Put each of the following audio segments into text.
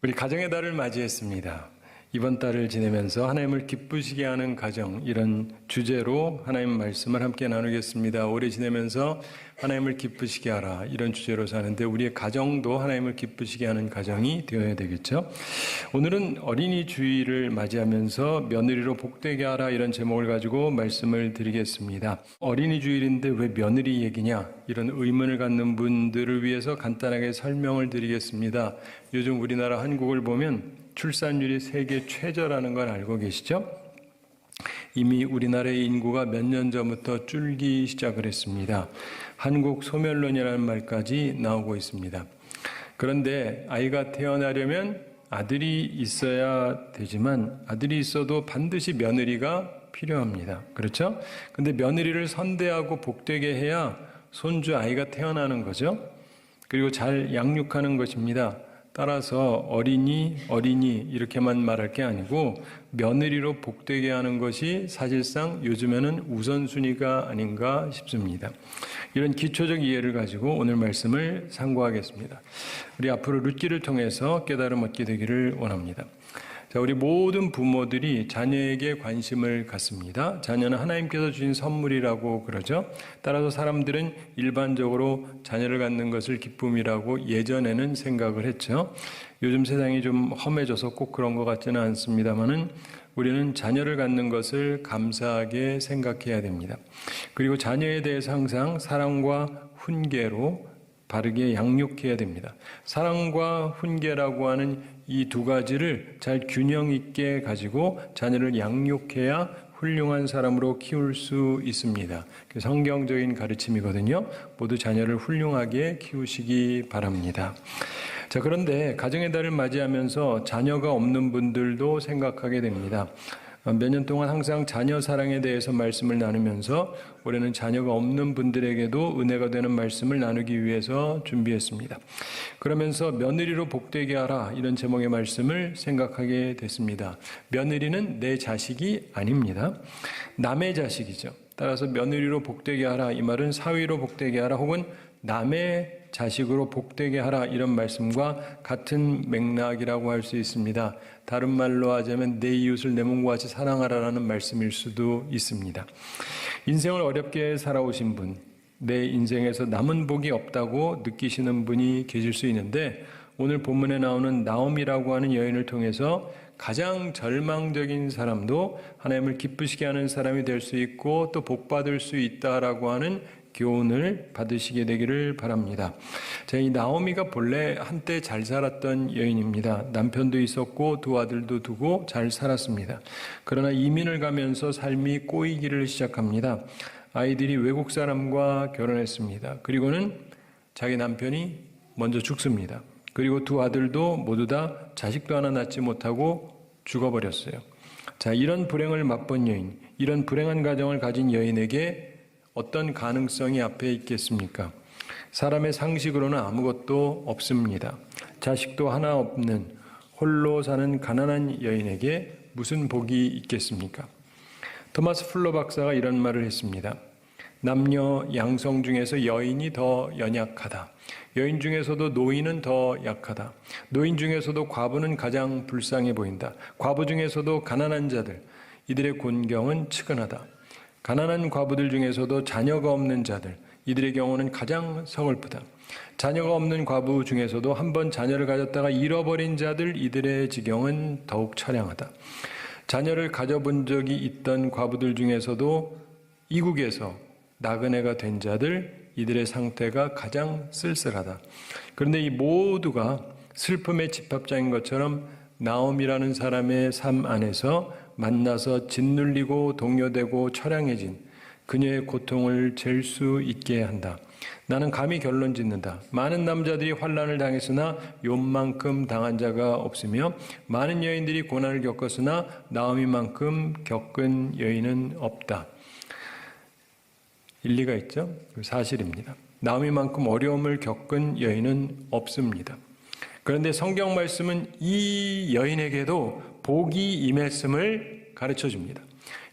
우리 가정의 달을 맞이했습니다. 이번 달을 지내면서 하나님을 기쁘시게 하는 가정, 이런 주제로 하나님 말씀을 함께 나누겠습니다. 올해 지내면서 하나님을 기쁘시게 하라, 이런 주제로 사는데 우리의 가정도 하나님을 기쁘시게 하는 가정이 되어야 되겠죠. 오늘은 어린이 주일을 맞이하면서 며느리로 복되게 하라, 이런 제목을 가지고 말씀을 드리겠습니다. 어린이 주일인데 왜 며느리 얘기냐, 이런 의문을 갖는 분들을 위해서 간단하게 설명을 드리겠습니다. 요즘 우리나라 한국을 보면 출산율이 세계 최저라는 걸 알고 계시죠? 이미 우리나라의 인구가 몇 년 전부터 줄기 시작을 했습니다. 한국 소멸론이라는 말까지 나오고 있습니다. 그런데 아이가 태어나려면 아들이 있어야 되지만 아들이 있어도 반드시 며느리가 필요합니다. 그렇죠? 근데 며느리를 선대하고 복되게 해야 손주 아이가 태어나는 거죠. 그리고 잘 양육하는 것입니다. 따라서 어린이 이렇게만 말할 게 아니고 며느리로 복되게 하는 것이 사실상 요즘에는 우선순위가 아닌가 싶습니다. 이런 기초적 이해를 가지고 오늘 말씀을 상고하겠습니다. 우리 앞으로 룻기를 통해서 깨달음 얻게 되기를 원합니다. 자, 우리 모든 부모들이 자녀에게 관심을 갖습니다. 자녀는 하나님께서 주신 선물이라고 그러죠. 따라서 사람들은 일반적으로 자녀를 갖는 것을 기쁨이라고 예전에는 생각을 했죠. 요즘 세상이 좀 험해져서 꼭 그런 것 같지는 않습니다만은 우리는 자녀를 갖는 것을 감사하게 생각해야 됩니다. 그리고 자녀에 대해서 항상 사랑과 훈계로 바르게 양육해야 됩니다. 사랑과 훈계라고 하는 이 두 가지를 잘 균형 있게 가지고 자녀를 양육해야 훌륭한 사람으로 키울 수 있습니다. 성경적인 가르침이거든요. 모두 자녀를 훌륭하게 키우시기 바랍니다. 자, 그런데 가정의 달을 맞이하면서 자녀가 없는 분들도 생각하게 됩니다. 몇 년 동안 항상 자녀 사랑에 대해서 말씀을 나누면서 올해는 자녀가 없는 분들에게도 은혜가 되는 말씀을 나누기 위해서 준비했습니다. 그러면서 며느리로 복되게 하라, 이런 제목의 말씀을 생각하게 됐습니다. 며느리는 내 자식이 아닙니다. 남의 자식이죠. 따라서 며느리로 복되게 하라, 이 말은 사위로 복되게 하라 혹은 남의 자식으로 복되게 하라, 이런 말씀과 같은 맥락이라고 할 수 있습니다. 다른 말로 하자면 내 이웃을 내 몸과 같이 사랑하라라는 말씀일 수도 있습니다. 인생을 어렵게 살아오신 분, 내 인생에서 남은 복이 없다고 느끼시는 분이 계실 수 있는데 오늘 본문에 나오는 나옴이라고 하는 여인을 통해서 가장 절망적인 사람도 하나님을 기쁘시게 하는 사람이 될 수 있고 또 복받을 수 있다라고 하는 교훈을 받으시게 되기를 바랍니다. 자, 이 나오미가 본래 한때 잘 살았던 여인입니다. 남편도 있었고 두 아들도 두고 잘 살았습니다. 그러나 이민을 가면서 삶이 꼬이기를 시작합니다. 아이들이 외국 사람과 결혼했습니다. 그리고는 자기 남편이 먼저 죽습니다. 그리고 두 아들도 모두 다 자식도 하나 낳지 못하고 죽어버렸어요. 자, 이런 불행을 맛본 여인, 이런 불행한 가정을 가진 여인에게 어떤 가능성이 앞에 있겠습니까? 사람의 상식으로는 아무것도 없습니다. 자식도 하나 없는 홀로 사는 가난한 여인에게 무슨 복이 있겠습니까? 토마스 플러 박사가 이런 말을 했습니다. 남녀 양성 중에서 여인이 더 연약하다. 여인 중에서도 노인은 더 약하다. 노인 중에서도 과부는 가장 불쌍해 보인다. 과부 중에서도 가난한 자들, 이들의 곤경은 측은하다. 가난한 과부들 중에서도 자녀가 없는 자들, 이들의 경우는 가장 서글프다. 자녀가 없는 과부 중에서도 한번 자녀를 가졌다가 잃어버린 자들, 이들의 지경은 더욱 처량하다. 자녀를 가져본 적이 있던 과부들 중에서도 이국에서 나그네가 된 자들, 이들의 상태가 가장 쓸쓸하다. 그런데 이 모두가 슬픔의 집합장인 것처럼 나옴이라는 사람의 삶 안에서 만나서 짓눌리고 동요되고 처량해진 그녀의 고통을 잴 수 있게 한다. 나는 감히 결론 짓는다. 많은 남자들이 환난을 당했으나 욥만큼 당한 자가 없으며 많은 여인들이 고난을 겪었으나 나오미만큼 겪은 여인은 없다. 일리가 있죠? 사실입니다. 나오미만큼 어려움을 겪은 여인은 없습니다. 그런데 성경 말씀은 이 여인에게도 복이 임했음을 가르쳐 줍니다.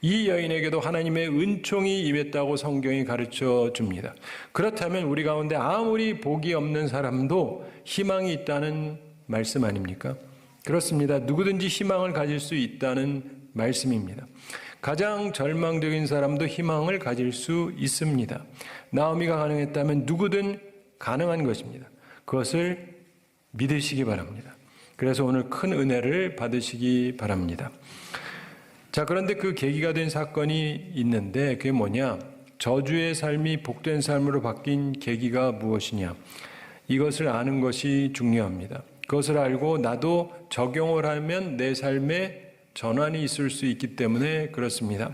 이 여인에게도 하나님의 은총이 임했다고 성경이 가르쳐 줍니다. 그렇다면 우리 가운데 아무리 복이 없는 사람도 희망이 있다는 말씀 아닙니까? 그렇습니다. 누구든지 희망을 가질 수 있다는 말씀입니다. 가장 절망적인 사람도 희망을 가질 수 있습니다. 나오미가 가능했다면 누구든 가능한 것입니다. 그것을 믿으시기 바랍니다. 그래서 오늘 큰 은혜를 받으시기 바랍니다. 자, 그런데 그 계기가 된 사건이 있는데 그게 뭐냐? 저주의 삶이 복된 삶으로 바뀐 계기가 무엇이냐? 이것을 아는 것이 중요합니다. 그것을 알고 나도 적용을 하면 내 삶에 전환이 있을 수 있기 때문에 그렇습니다.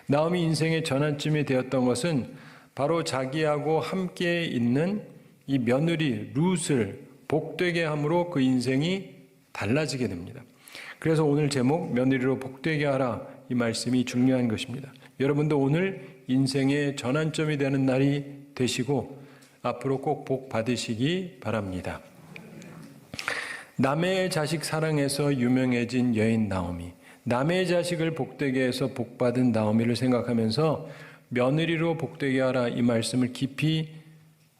나오미 인생의 전환점이 되었던 것은 바로 자기하고 함께 있는 이 며느리 룻을 복되게 함으로 그 인생이 달라지게 됩니다. 그래서 오늘 제목 며느리로 복되게 하라, 이 말씀이 중요한 것입니다. 여러분도 오늘 인생의 전환점이 되는 날이 되시고 앞으로 꼭 복 받으시기 바랍니다. 남의 자식 사랑해서 유명해진 여인 나오미, 남의 자식을 복되게 해서 복받은 나오미를 생각하면서 며느리로 복되게 하라, 이 말씀을 깊이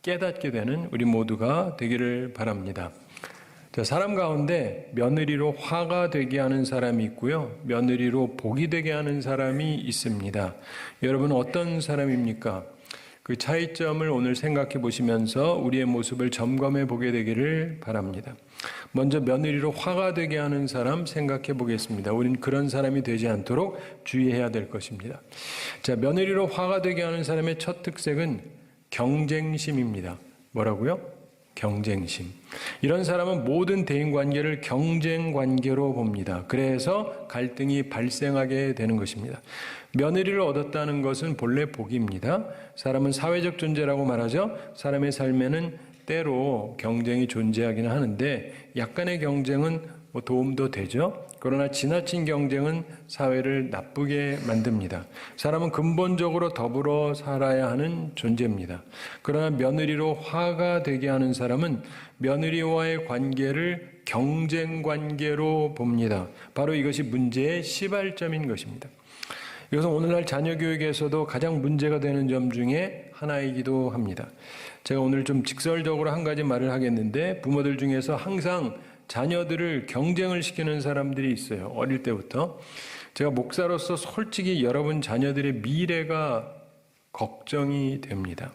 깨닫게 되는 우리 모두가 되기를 바랍니다. 사람 가운데 며느리로 화가 되게 하는 사람이 있고요, 며느리로 복이 되게 하는 사람이 있습니다. 여러분 어떤 사람입니까? 그 차이점을 오늘 생각해 보시면서 우리의 모습을 점검해 보게 되기를 바랍니다. 먼저 며느리로 화가 되게 하는 사람 생각해 보겠습니다. 우린 그런 사람이 되지 않도록 주의해야 될 것입니다. 자, 며느리로 화가 되게 하는 사람의 첫 특색은 경쟁심입니다. 뭐라고요? 경쟁심. 이런 사람은 모든 대인관계를 경쟁관계로 봅니다. 그래서 갈등이 발생하게 되는 것입니다. 며느리를 얻었다는 것은 본래 복입니다. 사람은 사회적 존재라고 말하죠. 사람의 삶에는 때로 경쟁이 존재하기는 하는데 약간의 경쟁은 도움도 되죠. 그러나 지나친 경쟁은 사회를 나쁘게 만듭니다. 사람은 근본적으로 더불어 살아야 하는 존재입니다. 그러나 며느리로 화가 되게 하는 사람은 며느리와의 관계를 경쟁 관계로 봅니다. 바로 이것이 문제의 시발점인 것입니다. 이것은 오늘날 자녀 교육에서도 가장 문제가 되는 점 중에 하나이기도 합니다. 제가 오늘 좀 직설적으로 한 가지 말을 하겠는데, 부모들 중에서 항상 자녀들을 경쟁을 시키는 사람들이 있어요. 어릴 때부터. 제가 목사로서 솔직히 여러분 자녀들의 미래가 걱정이 됩니다.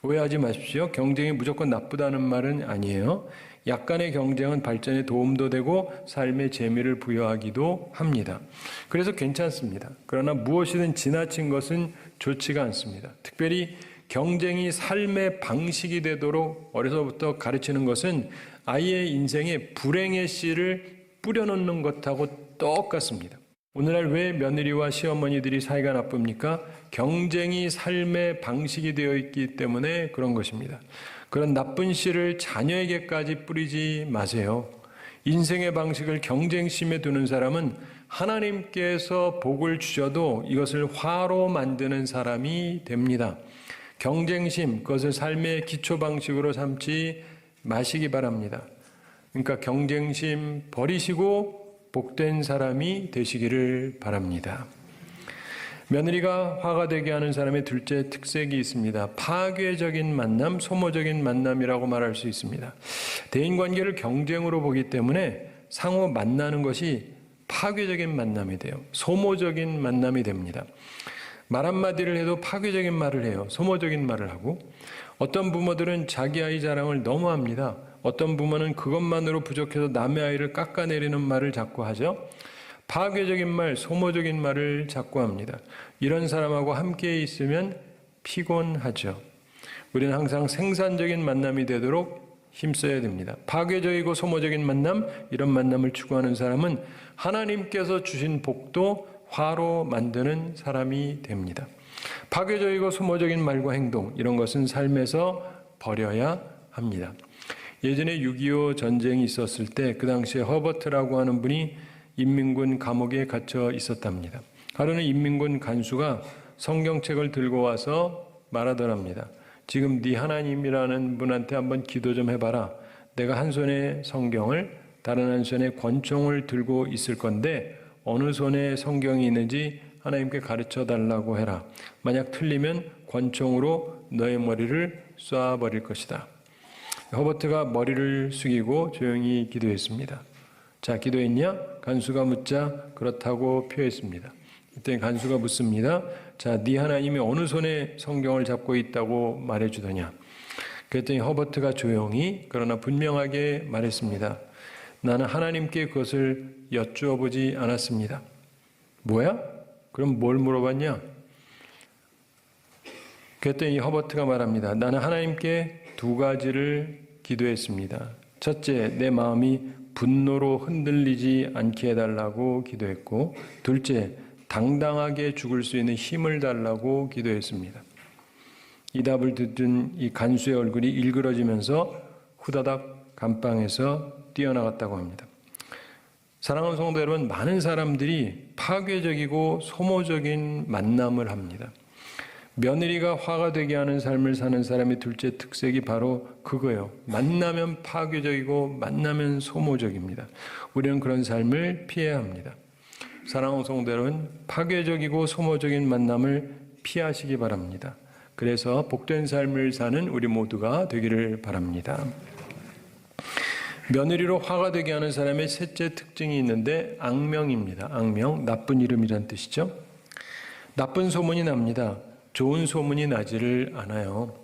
오해하지 마십시오. 경쟁이 무조건 나쁘다는 말은 아니에요. 약간의 경쟁은 발전에 도움도 되고 삶의 재미를 부여하기도 합니다. 그래서 괜찮습니다. 그러나 무엇이든 지나친 것은 좋지가 않습니다. 특별히 경쟁이 삶의 방식이 되도록 어려서부터 가르치는 것은 아이의 인생에 불행의 씨를 뿌려놓는 것하고 똑같습니다. 오늘날 왜 며느리와 시어머니들이 사이가 나쁩니까? 경쟁이 삶의 방식이 되어 있기 때문에 그런 것입니다. 그런 나쁜 씨를 자녀에게까지 뿌리지 마세요. 인생의 방식을 경쟁심에 두는 사람은 하나님께서 복을 주셔도 이것을 화로 만드는 사람이 됩니다. 경쟁심, 그것을 삶의 기초 방식으로 삼지 마시기 바랍니다. 그러니까 경쟁심 버리시고 복된 사람이 되시기를 바랍니다. 며느리가 화가 되게 하는 사람의 둘째 특색이 있습니다. 파괴적인 만남, 소모적인 만남이라고 말할 수 있습니다. 대인관계를 경쟁으로 보기 때문에 상호 만나는 것이 파괴적인 만남이 돼요. 소모적인 만남이 됩니다. 말 한마디를 해도 파괴적인 말을 해요. 소모적인 말을 하고, 어떤 부모들은 자기 아이 자랑을 너무 합니다. 어떤 부모는 그것만으로 부족해서 남의 아이를 깎아내리는 말을 자꾸 하죠. 파괴적인 말, 소모적인 말을 자꾸 합니다. 이런 사람하고 함께 있으면 피곤하죠. 우리는 항상 생산적인 만남이 되도록 힘써야 됩니다. 파괴적이고 소모적인 만남, 이런 만남을 추구하는 사람은 하나님께서 주신 복도 화로 만드는 사람이 됩니다. 파괴적이고 소모적인 말과 행동, 이런 것은 삶에서 버려야 합니다. 예전에 6.25 전쟁이 있었을 때 그 당시에 허버트라고 하는 분이 인민군 감옥에 갇혀 있었답니다. 하루는 인민군 간수가 성경책을 들고 와서 말하더랍니다. 지금 네 하나님이라는 분한테 한번 기도 좀 해봐라. 내가 한 손에 성경을, 다른 한 손에 권총을 들고 있을 건데 어느 손에 성경이 있는지 하나님께 가르쳐 달라고 해라. 만약 틀리면 권총으로 너의 머리를 쏴버릴 것이다. 허버트가 머리를 숙이고 조용히 기도했습니다. 자, 기도했냐? 간수가 묻자 그렇다고 표했습니다. 이때 간수가 묻습니다. 자, 네 하나님이 어느 손에 성경을 잡고 있다고 말해주더냐? 그랬더니 허버트가 조용히 그러나 분명하게 말했습니다. 나는 하나님께 그것을 여쭈어 보지 않았습니다. 뭐야? 그럼 뭘 물어봤냐? 그랬더니 허버트가 말합니다. 나는 하나님께 두 가지를 기도했습니다. 첫째, 내 마음이 분노로 흔들리지 않게 해달라고 기도했고, 둘째, 당당하게 죽을 수 있는 힘을 달라고 기도했습니다. 이 답을 듣던 이 간수의 얼굴이 일그러지면서 후다닥 감방에서 뛰어나갔다고 합니다. 사랑하는 성도 여러분, 많은 사람들이 파괴적이고 소모적인 만남을 합니다. 며느리가 화가 되게 하는 삶을 사는 사람의 둘째 특색이 바로 그거예요. 만나면 파괴적이고 만나면 소모적입니다. 우리는 그런 삶을 피해야 합니다. 사랑하는 성도 여러분, 파괴적이고 소모적인 만남을 피하시기 바랍니다. 그래서 복된 삶을 사는 우리 모두가 되기를 바랍니다. 며느리로 화가 되게 하는 사람의 셋째 특징이 있는데 악명입니다. 악명, 나쁜 이름이란 뜻이죠. 나쁜 소문이 납니다. 좋은 소문이 나지를 않아요.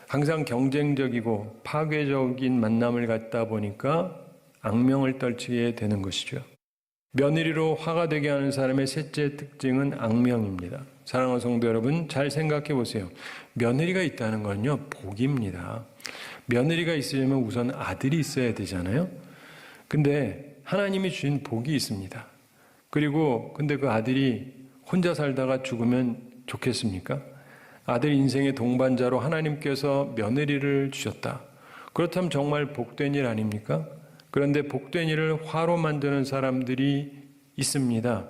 항상 경쟁적이고 파괴적인 만남을 갖다 보니까 악명을 떨치게 되는 것이죠. 며느리로 화가 되게 하는 사람의 셋째 특징은 악명입니다. 사랑하는 성도 여러분, 잘 생각해 보세요. 며느리가 있다는 건요, 복입니다. 며느리가 있으려면 우선 아들이 있어야 되잖아요. 근데 하나님이 주신 복이 있습니다. 그리고 근데 그 아들이 혼자 살다가 죽으면 좋겠습니까? 아들 인생의 동반자로 하나님께서 며느리를 주셨다. 그렇다면 정말 복된 일 아닙니까? 그런데 복된 일을 화로 만드는 사람들이 있습니다.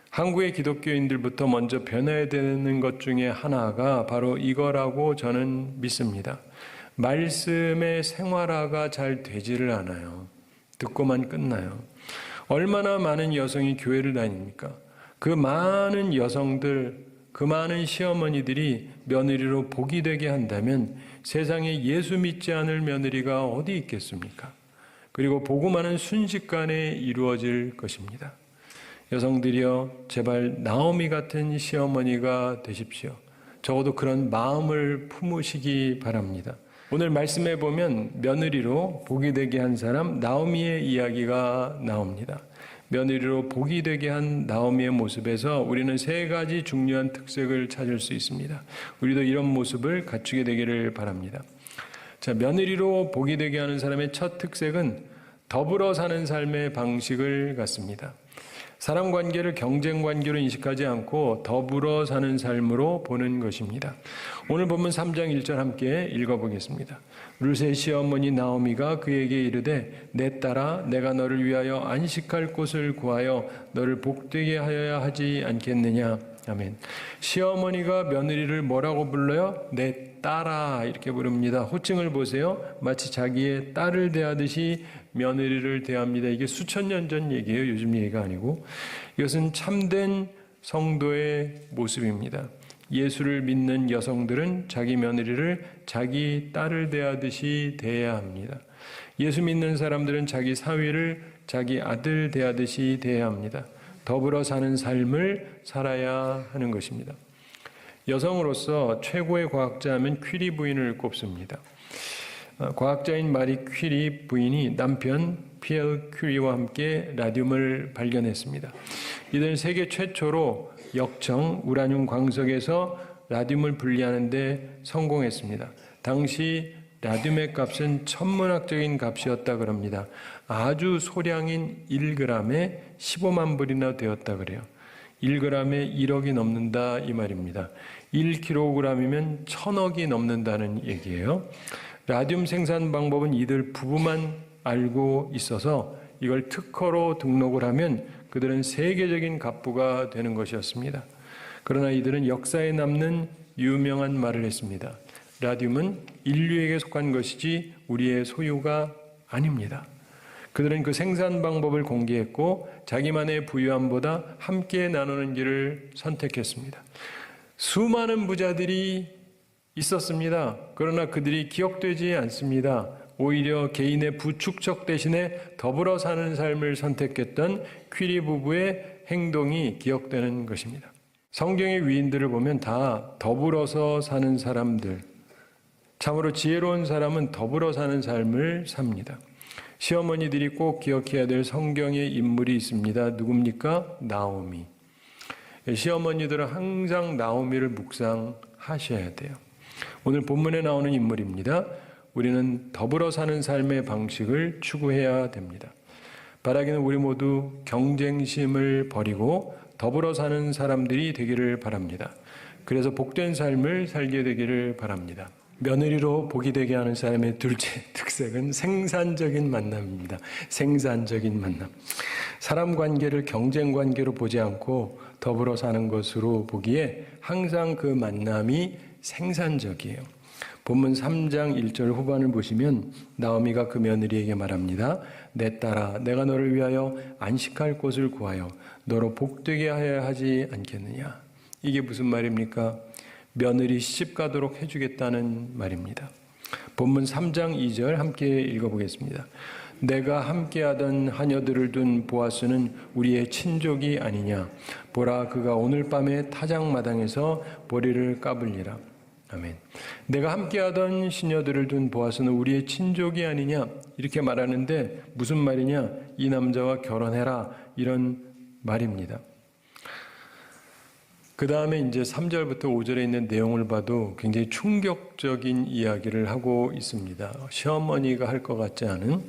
한국의 기독교인들부터 먼저 변해야 되는 것 중에 하나가 바로 이거라고 저는 믿습니다. 말씀의 생활화가 잘 되지를 않아요. 듣고만 끝나요. 얼마나 많은 여성이 교회를 다닙니까? 그 많은 여성들, 그 많은 시어머니들이 며느리로 복이 되게 한다면 세상에 예수 믿지 않을 며느리가 어디 있겠습니까? 그리고 복음하는 순식간에 이루어질 것입니다. 여성들이여, 제발 나오미 같은 시어머니가 되십시오. 적어도 그런 마음을 품으시기 바랍니다. 오늘 말씀해 보면 며느리로 복이 되게 한 사람 나오미의 이야기가 나옵니다. 며느리로 복이 되게 한 나오미의 모습에서 우리는 세 가지 중요한 특색을 찾을 수 있습니다. 우리도 이런 모습을 갖추게 되기를 바랍니다. 자, 며느리로 복이 되게 하는 사람의 첫 특색은 더불어 사는 삶의 방식을 갖습니다. 사람 관계를 경쟁 관계로 인식하지 않고 더불어 사는 삶으로 보는 것입니다. 오늘 본문 3장 1절 함께 읽어보겠습니다. 룻의 시어머니 나오미가 그에게 이르되 내 딸아 내가 너를 위하여 안식할 곳을 구하여 너를 복되게 하여야 하지 않겠느냐. 아멘. 시어머니가 며느리를 뭐라고 불러요? 내 딸아 이렇게 부릅니다. 호칭을 보세요. 마치 자기의 딸을 대하듯이 며느리를 대합니다. 이게 수천 년 전 얘기예요. 요즘 얘기가 아니고. 이것은 참된 성도의 모습입니다. 예수를 믿는 여성들은 자기 며느리를 자기 딸을 대하듯이 대해야 합니다. 예수 믿는 사람들은 자기 사위를 자기 아들 대하듯이 대해야 합니다. 더불어 사는 삶을 살아야 하는 것입니다. 여성으로서 최고의 과학자하면 퀴리 부인을 꼽습니다. 과학자인 마리 퀴리 부인이 남편 피에르 큐리와 함께 라듐을 발견했습니다. 이들은 세계 최초로 역청 우라늄 광석에서 라듐을 분리하는 데 성공했습니다. 당시 라듐의 값은 천문학적인 값이었다 그럽니다. 아주 소량인 1g에 15만 불이나 되었다 그래요. 1g에 1억이 넘는다 이 말입니다. 1kg이면 1000억이 넘는다는 얘기예요. 라듐 생산 방법은 이들 부부만 알고 있어서 이걸 특허로 등록을 하면 그들은 세계적인 갑부가 되는 것이었습니다. 그러나 이들은 역사에 남는 유명한 말을 했습니다. 라듐은 인류에게 속한 것이지 우리의 소유가 아닙니다. 그들은 그 생산 방법을 공개했고 자기만의 부유함보다 함께 나누는 길을 선택했습니다. 수많은 부자들이 있었습니다. 그러나 그들이 기억되지 않습니다. 오히려 개인의 부축적 대신에 더불어 사는 삶을 선택했던 퀴리 부부의 행동이 기억되는 것입니다. 성경의 위인들을 보면 다 더불어서 사는 사람들, 참으로 지혜로운 사람은 더불어 사는 삶을 삽니다. 시어머니들이 꼭 기억해야 될 성경의 인물이 있습니다. 누굽니까? 나오미. 시어머니들은 항상 나오미를 묵상하셔야 돼요. 오늘 본문에 나오는 인물입니다. 우리는 더불어 사는 삶의 방식을 추구해야 됩니다. 바라기는 우리 모두 경쟁심을 버리고 더불어 사는 사람들이 되기를 바랍니다. 그래서 복된 삶을 살게 되기를 바랍니다. 며느리로 복이 되게 하는 사람의 둘째 특색은 생산적인 만남입니다. 생산적인 만남. 사람 관계를 경쟁 관계로 보지 않고 더불어 사는 것으로 보기에 항상 그 만남이 생산적이에요. 본문 3장 1절 후반을 보시면 나오미가 그 며느리에게 말합니다. 내 딸아, 내가 너를 위하여 안식할 곳을 구하여 너로 복되게 하여야 하지 않겠느냐. 이게 무슨 말입니까? 며느리 시집 가도록 해주겠다는 말입니다. 본문 3장 2절 함께 읽어보겠습니다. 내가 함께하던 하녀들을 둔 보아스는 우리의 친족이 아니냐. 보라, 그가 오늘 밤에 타작마당에서 보리를 까불리라. 아멘. 내가 함께하던 시녀들을 둔 보아스는 우리의 친족이 아니냐. 이렇게 말하는데 무슨 말이냐. 이 남자와 결혼해라. 이런 말입니다. 그 다음에 이제 3절부터 5절에 있는 내용을 봐도 굉장히 충격적인 이야기를 하고 있습니다. 시어머니가 할 것 같지 않은.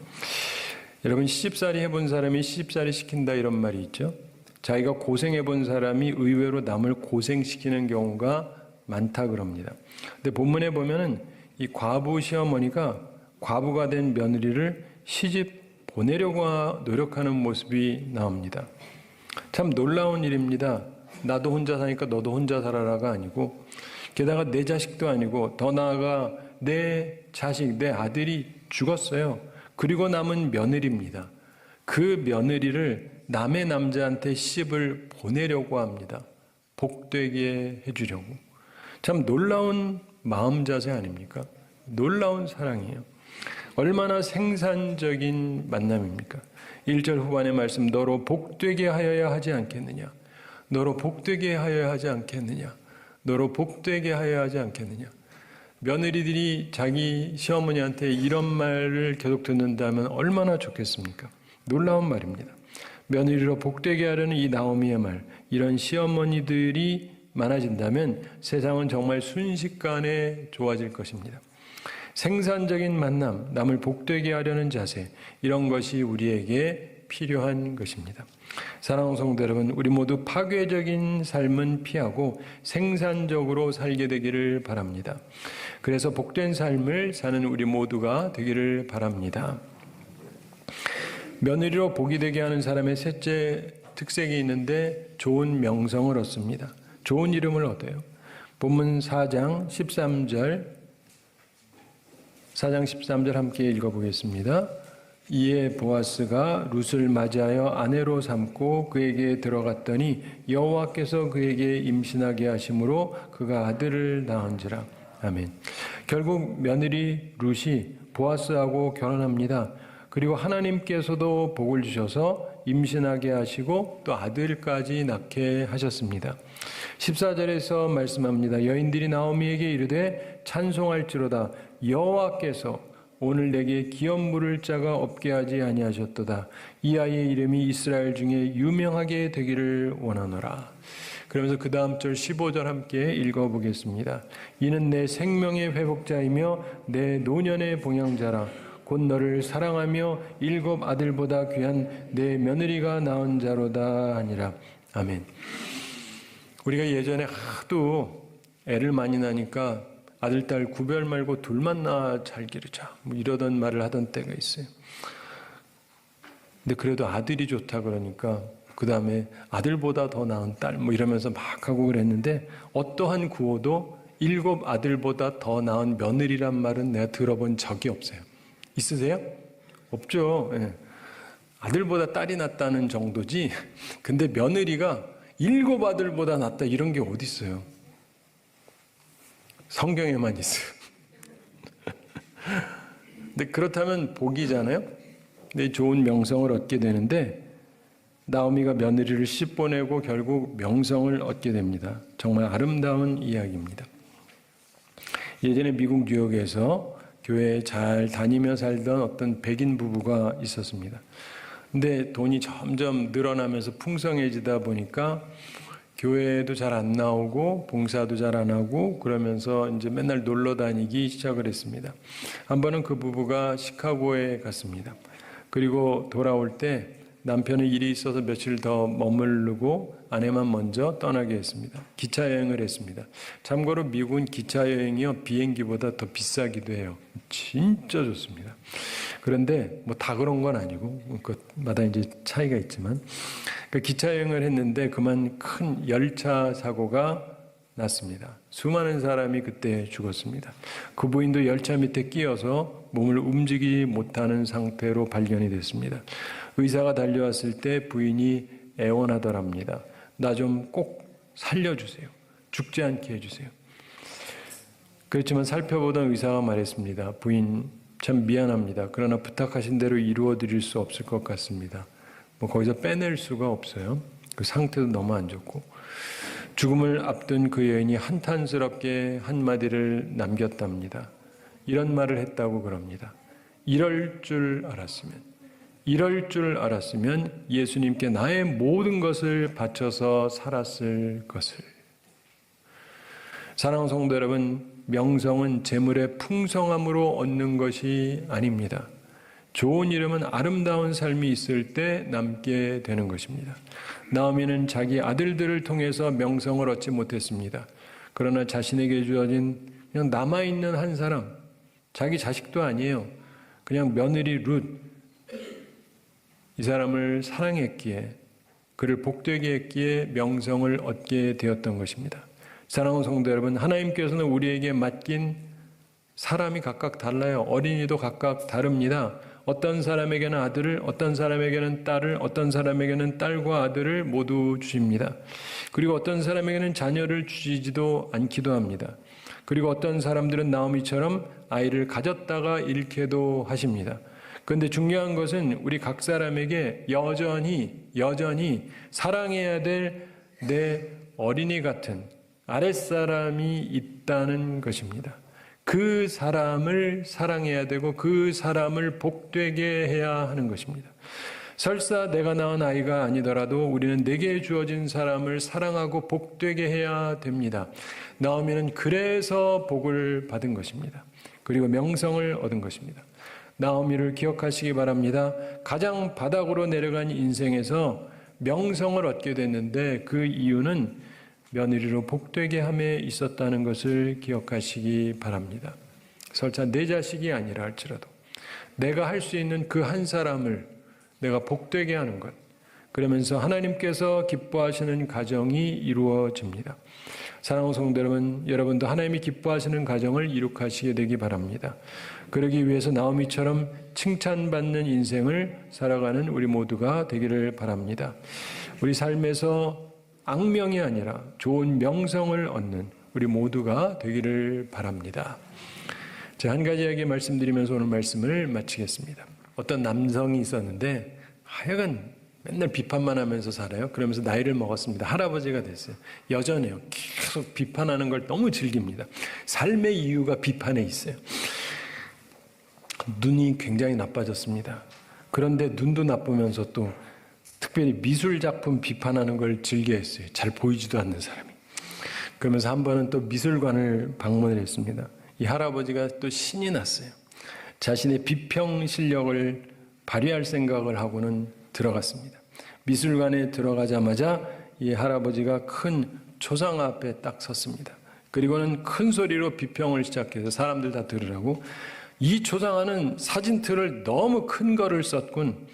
여러분, 시집살이 해본 사람이 시집살이 시킨다 이런 말이 있죠. 자기가 고생해본 사람이 의외로 남을 고생시키는 경우가 많다 그럽니다. 근데 본문에 보면은 이 과부 시어머니가 과부가 된 며느리를 시집 보내려고 노력하는 모습이 나옵니다. 참 놀라운 일입니다. 나도 혼자 사니까 너도 혼자 살아라가 아니고, 게다가 내 자식도 아니고, 더 나아가 내 자식, 내 아들이 죽었어요. 그리고 남은 며느리입니다. 그 며느리를 남의 남자한테 시집을 보내려고 합니다. 복되게 해주려고. 참 놀라운 마음 자세 아닙니까? 놀라운 사랑이에요. 얼마나 생산적인 만남입니까? 1절 후반의 말씀, 너로 복되게 하여야 하지 않겠느냐. 너로 복되게 하여야 하지 않겠느냐. 너로 복되게 하여야 하지 않겠느냐. 며느리들이 자기 시어머니한테 이런 말을 계속 듣는다면 얼마나 좋겠습니까? 놀라운 말입니다. 며느리로 복되게 하려는 이 나오미의 말, 이런 시어머니들이 많아진다면 세상은 정말 순식간에 좋아질 것입니다. 생산적인 만남, 남을 복되게 하려는 자세, 이런 것이 우리에게 필요한 것입니다. 사랑하는 성도 여러분, 우리 모두 파괴적인 삶은 피하고 생산적으로 살게 되기를 바랍니다. 그래서 복된 삶을 사는 우리 모두가 되기를 바랍니다. 며느리로 복이 되게 하는 사람의 셋째 특색이 있는데 좋은 명성을 얻습니다. 좋은 이름을 얻어요. 본문 4장 13절 함께 읽어보겠습니다. 이에 보아스가 룻을 맞이하여 아내로 삼고 그에게 들어갔더니 여호와께서 그에게 임신하게 하심으로 그가 아들을 낳은지라. 아멘. 결국 며느리 룻이 보아스하고 결혼합니다. 그리고 하나님께서도 복을 주셔서 임신하게 하시고 또 아들까지 낳게 하셨습니다. 14절에서 말씀합니다. 여인들이 나오미에게 이르되 찬송할지로다. 여호와께서 오늘 내게 기업 물을 자가 없게 하지 아니하셨도다. 이 아이의 이름이 이스라엘 중에 유명하게 되기를 원하노라. 그러면서 그 다음 절 15절 함께 읽어보겠습니다. 이는 내 생명의 회복자이며 내 노년의 봉양자라. 곧 너를 사랑하며 7 아들보다 귀한 내 며느리가 낳은 자로다 하니라. 아멘. 우리가 예전에 하도 애를 많이 낳으니까 아들, 딸 구별 말고 둘만 낳아 잘 기르자 뭐 이러던 말을 하던 때가 있어요. 근데 그래도 아들이 좋다 그러니까 그 다음에 아들보다 더 나은 딸 뭐 이러면서 막 하고 그랬는데 어떠한 구호도 7 아들보다 더 나은 며느리란 말은 내가 들어본 적이 없어요. 있으세요? 없죠. 예. 아들보다 딸이 낫다는 정도지. 근데 며느리가 7 아들보다 낫다 이런 게 어디 있어요? 성경에만 있어요. 근데 그렇다면 복이잖아요. 근데 좋은 명성을 얻게 되는데 나오미가 며느리를 씹어내고 결국 명성을 얻게 됩니다. 정말 아름다운 이야기입니다. 예전에 미국 뉴욕에서 교회에 잘 다니며 살던 어떤 백인 부부가 있었습니다. 근데 돈이 점점 늘어나면서 풍성해지다 보니까 교회도 잘 안 나오고 봉사도 잘 안 하고 그러면서 이제 맨날 놀러 다니기 시작을 했습니다. 한 번은 그 부부가 시카고에 갔습니다. 그리고 돌아올 때 남편은 일이 있어서 며칠 더 머무르고 아내만 먼저 떠나게 했습니다. 기차 여행을 했습니다. 참고로 미국은 기차 여행이요 비행기보다 더 비싸기도 해요. 진짜 좋습니다. 그런데 뭐 다 그런 건 아니고 그것마다 이제 차이가 있지만 그 기차 여행을 했는데 그만 큰 열차 사고가 났습니다. 수많은 사람이 그때 죽었습니다. 그 부인도 열차 밑에 끼어서 몸을 움직이지 못하는 상태로 발견이 됐습니다. 의사가 달려왔을 때 부인이 애원하더랍니다. 나 좀 꼭 살려주세요. 죽지 않게 해주세요. 그렇지만 살펴보던 의사가 말했습니다. 부인 참 미안합니다. 그러나 부탁하신 대로 이루어 드릴 수 없을 것 같습니다. 뭐 거기서 빼낼 수가 없어요. 그 상태도 너무 안 좋고 죽음을 앞둔 그 여인이 한탄스럽게 한마디를 남겼답니다. 이런 말을 했다고 그럽니다. 이럴 줄 알았으면 예수님께 나의 모든 것을 바쳐서 살았을 것을. 사랑하는 성도 여러분, 명성은 재물의 풍성함으로 얻는 것이 아닙니다. 좋은 이름은 아름다운 삶이 있을 때 남게 되는 것입니다. 나오미는 자기 아들들을 통해서 명성을 얻지 못했습니다. 그러나 자신에게 주어진 그냥 남아있는 한 사람, 자기 자식도 아니에요. 그냥 며느리 룻, 이 사람을 사랑했기에, 그를 복되게 했기에 명성을 얻게 되었던 것입니다. 사랑하는 성도 여러분, 하나님께서는 우리에게 맡긴 사람이 각각 달라요. 어린이도 각각 다릅니다. 어떤 사람에게는 아들을, 어떤 사람에게는 딸을, 어떤 사람에게는 딸과 아들을 모두 주십니다. 그리고 어떤 사람에게는 자녀를 주시지도 않기도 합니다. 그리고 어떤 사람들은 나오미처럼 아이를 가졌다가 잃게도 하십니다. 그런데 중요한 것은 우리 각 사람에게 여전히 사랑해야 될 내 어린이 같은 아랫사람이 있다는 것입니다. 그 사람을 사랑해야 되고 그 사람을 복되게 해야 하는 것입니다. 설사 내가 낳은 아이가 아니더라도 우리는 내게 주어진 사람을 사랑하고 복되게 해야 됩니다. 나오미는 그래서 복을 받은 것입니다. 그리고 명성을 얻은 것입니다. 나오미를 기억하시기 바랍니다. 가장 바닥으로 내려간 인생에서 명성을 얻게 됐는데 그 이유는 며느리로 복되게 함에 있었다는 것을 기억하시기 바랍니다. 설사 내 자식이 아니라 할지라도 내가 할 수 있는 그 한 사람을 내가 복되게 하는 것, 그러면서 하나님께서 기뻐하시는 가정이 이루어집니다. 사랑하는 성도 여러분, 여러분도 하나님이 기뻐하시는 가정을 이룩하시게 되기 바랍니다. 그러기 위해서 나오미처럼 칭찬받는 인생을 살아가는 우리 모두가 되기를 바랍니다. 우리 삶에서 악명이 아니라 좋은 명성을 얻는 우리 모두가 되기를 바랍니다. 제가 한 가지 이야기 말씀드리면서 오늘 말씀을 마치겠습니다. 어떤 남성이 있었는데 하여간 맨날 비판만 하면서 살아요. 그러면서 나이를 먹었습니다. 할아버지가 됐어요. 여전해요. 계속 비판하는 걸 너무 즐깁니다. 삶의 이유가 비판에 있어요. 눈이 굉장히 나빠졌습니다. 그런데 눈도 나쁘면서 또 특별히 미술 작품 비판하는 걸 즐겨했어요. 잘 보이지도 않는 사람이. 그러면서 한 번은 또 미술관을 방문을 했습니다. 이 할아버지가 또 신이 났어요. 자신의 비평 실력을 발휘할 생각을 하고는 들어갔습니다. 미술관에 들어가자마자 이 할아버지가 큰 초상 앞에 딱 섰습니다. 그리고는 큰 소리로 비평을 시작해서 사람들 다 들으라고, 이 초상화는 사진틀을 너무 큰 거를 썼군.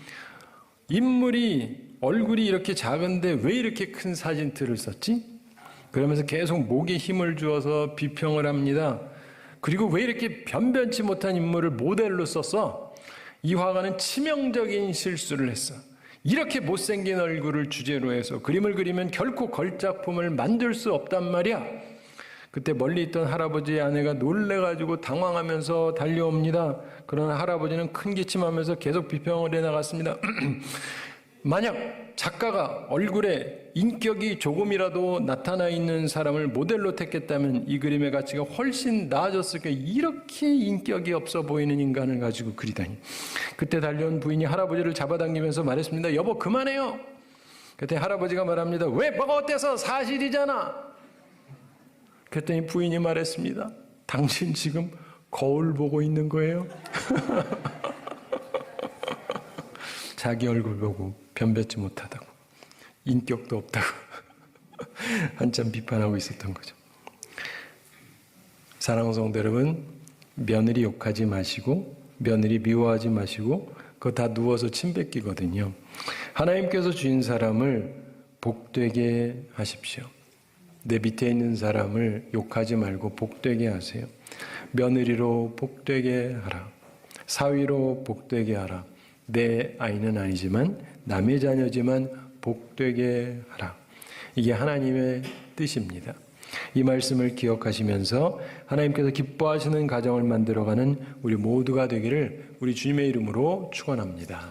인물이 얼굴이 이렇게 작은데 왜 이렇게 큰 사진틀을 썼지? 그러면서 계속 목에 힘을 주어서 비평을 합니다. 그리고 왜 이렇게 변변치 못한 인물을 모델로 썼어? 이 화가는 치명적인 실수를 했어. 이렇게 못생긴 얼굴을 주제로 해서 그림을 그리면 결코 걸작품을 만들 수 없단 말이야. 그때 멀리 있던 할아버지의 아내가 놀래가지고 당황하면서 달려옵니다. 그러나 할아버지는 큰 기침하면서 계속 비평을 해나갔습니다. 만약 작가가 얼굴에 인격이 조금이라도 나타나 있는 사람을 모델로 택했다면 이 그림의 가치가 훨씬 나아졌을 거예요. 이렇게 인격이 없어 보이는 인간을 가지고 그리다니. 그때 달려온 부인이 할아버지를 잡아당기면서 말했습니다. 여보, 그만해요. 그때 할아버지가 말합니다. 왜, 뭐가 어때서? 사실이잖아. 그랬더니 부인이 말했습니다. 당신 지금 거울 보고 있는 거예요? 자기 얼굴 보고 변변치 못하다고, 인격도 없다고 한참 비판하고 있었던 거죠. 사랑하는 성도 여러분, 며느리 욕하지 마시고 며느리 미워하지 마시고 그거 다 누워서 침 뱉기거든요. 하나님께서 주신 사람을 복되게 하십시오. 내 밑에 있는 사람을 욕하지 말고 복되게 하세요. 며느리로 복되게 하라. 사위로 복되게 하라. 내 아이는 아니지만 남의 자녀지만 복되게 하라. 이게 하나님의 뜻입니다. 이 말씀을 기억하시면서 하나님께서 기뻐하시는 가정을 만들어가는 우리 모두가 되기를 우리 주님의 이름으로 축원합니다.